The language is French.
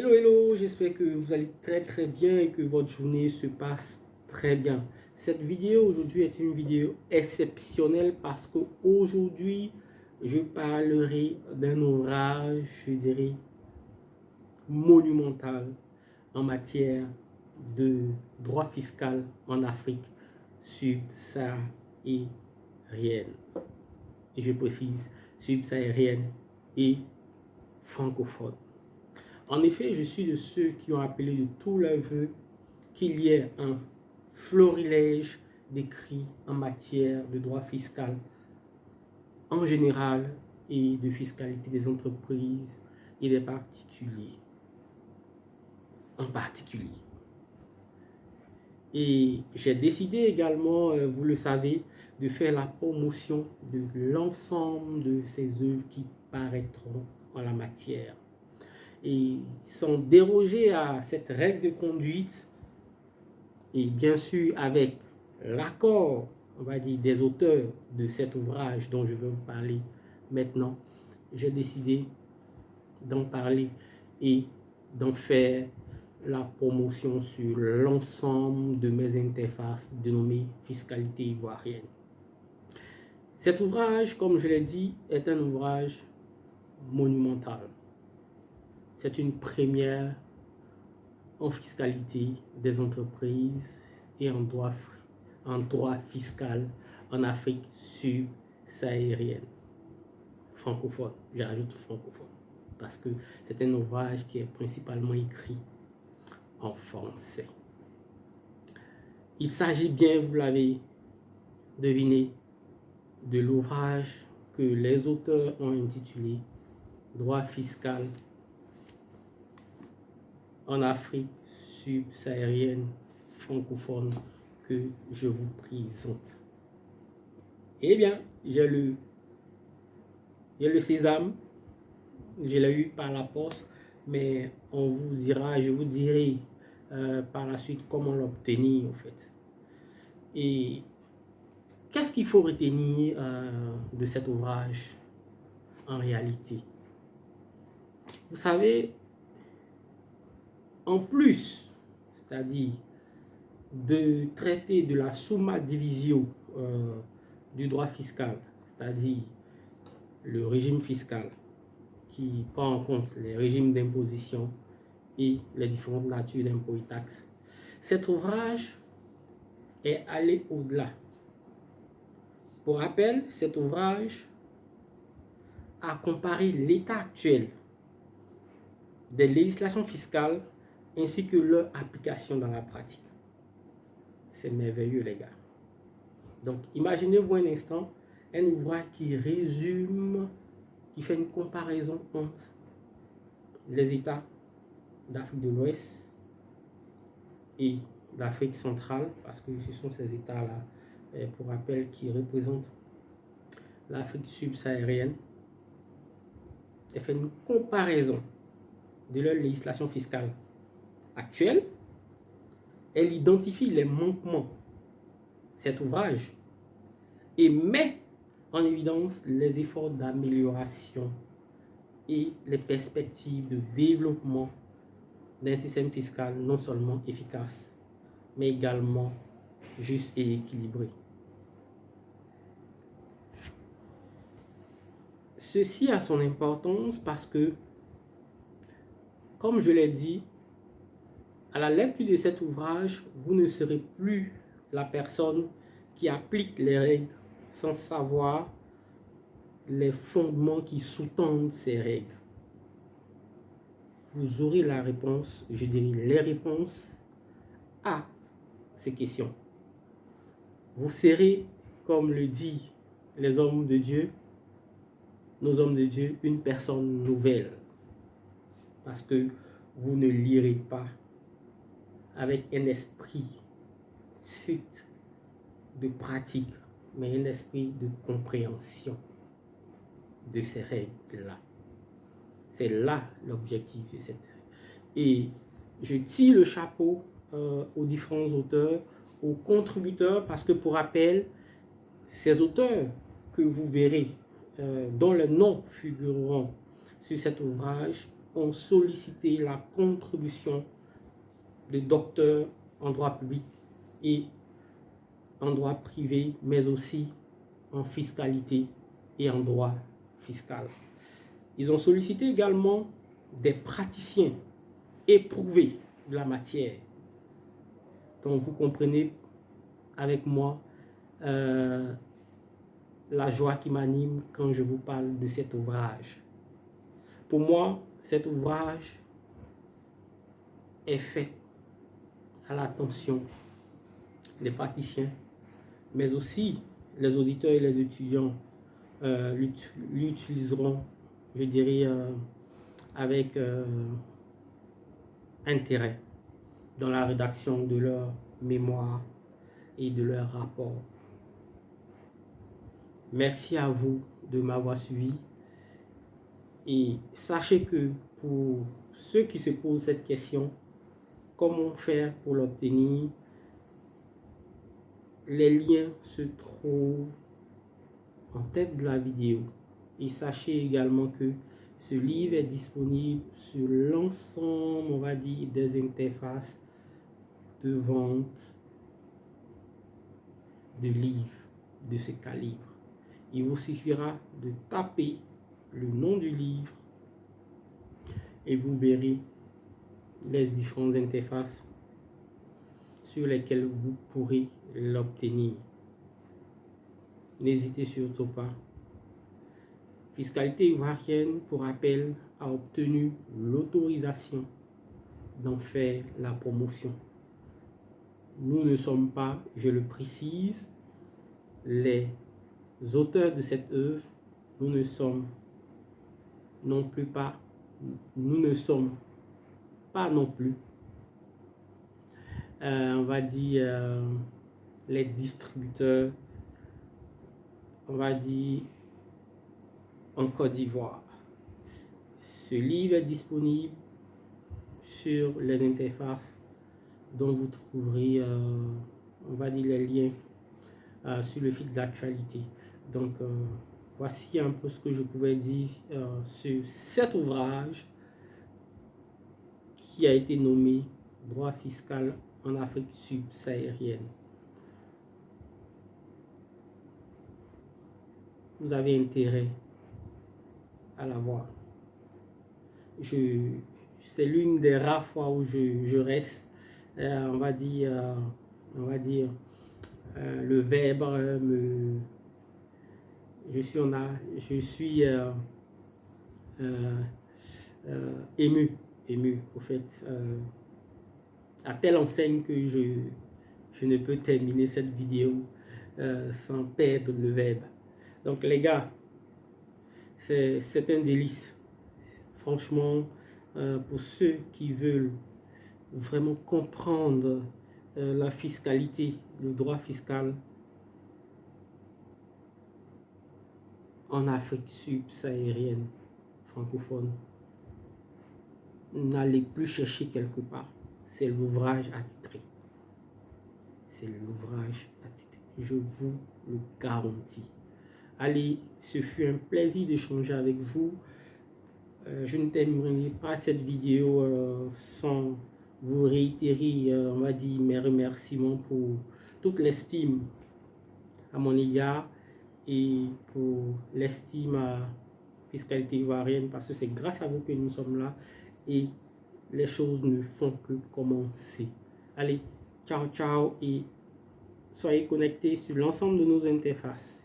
Hello, hello, j'espère que vous allez très bien et que votre journée se passe très bien. Cette vidéo aujourd'hui est une vidéo exceptionnelle parce qu'aujourd'hui, je parlerai d'un ouvrage, je dirais, monumental en matière de droit fiscal en Afrique subsaharienne. Et je précise, subsaharienne et francophone. En effet, je suis de ceux qui ont appelé de tous leurs voeux qu'il y ait un florilège d'écrits en matière de droit fiscal en général et de fiscalité des entreprises et des particuliers en particulier. Et j'ai décidé également, vous le savez, de faire la promotion de l'ensemble de ces œuvres qui paraîtront en la matière. Et sans déroger à cette règle de conduite, et bien sûr avec l'accord, on va dire, des auteurs de cet ouvrage dont je vais vous parler maintenant, j'ai décidé d'en parler et d'en faire la promotion sur l'ensemble de mes interfaces dénommées Fiscalité ivoirienne. Cet ouvrage, comme je l'ai dit, est un ouvrage monumental. C'est une première en fiscalité des entreprises et en droit fiscal en Afrique subsaharienne. Francophone, j'ajoute francophone, parce que c'est un ouvrage qui est principalement écrit en français. Il s'agit bien, vous l'avez deviné, de l'ouvrage que les auteurs ont intitulé Droit fiscal en Afrique subsaharienne francophone que je vous présente. Eh bien, j'ai le sésame, je l'ai eu par la poste, mais on vous dira, je vous dirai par la suite comment l'obtenir en fait. Et qu'est-ce qu'il faut retenir de cet ouvrage en réalité? Vous savez, en plus, c'est-à-dire de traiter de la summa divisio du droit fiscal, c'est-à-dire le régime fiscal qui prend en compte les régimes d'imposition et les différentes natures d'impôts et taxes, cet ouvrage est allé au-delà. Pour rappel, cet ouvrage a comparé l'état actuel des législations fiscales ainsi que leur application dans la pratique. C'est merveilleux, les gars. Donc, imaginez-vous un instant un ouvrage qui résume, qui fait une comparaison entre les États d'Afrique de l'Ouest et d'Afrique centrale, parce que ce sont ces États-là, pour rappel, qui représentent l'Afrique subsaharienne, et fait une comparaison de leur législation fiscale actuelle. Elle identifie les manquements, cet ouvrage, et met en évidence les efforts d'amélioration et les perspectives de développement d'un système fiscal non seulement efficace, mais également juste et équilibré. Ceci a son importance parce que, comme je l'ai dit, à la lecture de cet ouvrage, vous ne serez plus la personne qui applique les règles sans savoir les fondements qui sous-tendent ces règles. Vous aurez la réponse, je dirais les réponses à ces questions. Vous serez, comme le dit les hommes de Dieu, nos hommes de Dieu, une personne nouvelle. Parce que vous ne lirez pas avec un esprit strict de pratique, mais un esprit de compréhension de ces règles-là. C'est là l'objectif de cette règle. Et je tire le chapeau aux différents auteurs, aux contributeurs, parce que pour rappel, ces auteurs que vous verrez, dont les noms figureront sur cet ouvrage, ont sollicité la contribution de docteurs en droit public et en droit privé, mais aussi en fiscalité et en droit fiscal. Ils ont sollicité également des praticiens éprouvés de la matière. Donc vous comprenez avec moi la joie qui m'anime quand je vous parle de cet ouvrage. Pour moi, cet ouvrage est fait à l'attention des praticiens, mais aussi les auditeurs et les étudiants l'utiliseront, je dirais, avec intérêt dans la rédaction de leur mémoire et de leur rapport. Merci à vous de m'avoir suivi et sachez que pour ceux qui se posent cette question, comment faire pour l'obtenir, les liens se trouvent en tête de la vidéo. Et sachez également que ce livre est disponible sur l'ensemble, on va dire, des interfaces de vente de livres de ce calibre. Il vous suffira de taper le nom du livre et vous verrez les différentes interfaces sur lesquelles vous pourrez l'obtenir. N'hésitez surtout pas. Fiscalité ivoirienne, pour rappel, a obtenu l'autorisation d'en faire la promotion. Nous ne sommes pas, je le précise, les auteurs de cette œuvre. Nous ne sommes non plus pas, nous ne sommes pas non plus, on va dire, les distributeurs, on va dire, en Côte d'Ivoire. Ce livre est disponible sur les interfaces dont vous trouverez, on va dire, les liens sur le fil d'actualité. Donc, voici un peu ce que je pouvais dire sur cet ouvrage qui a été nommé Droit fiscal en Afrique subsaharienne. Vous avez intérêt à la voir. C'est l'une des rares fois où je reste, on va dire, le verbe je suis ému au fait, à telle enseigne que je ne peux terminer cette vidéo sans perdre le verbe. Donc les gars, c'est un délice. Franchement, pour ceux qui veulent vraiment comprendre la fiscalité, le droit fiscal en Afrique subsaharienne francophone, n'allez plus chercher quelque part. C'est l'ouvrage attitré. C'est l'ouvrage attitré. Je vous le garantis. Allez, ce fut un plaisir d'échanger avec vous. Je ne terminerai pas cette vidéo sans vous réitérer, on va dire, mes remerciements pour toute l'estime à mon égard et pour l'estime à fiscalité ivoirienne, parce que c'est grâce à vous que nous sommes là et les choses ne font que commencer. Allez, ciao ciao et soyez connectés sur l'ensemble de nos interfaces.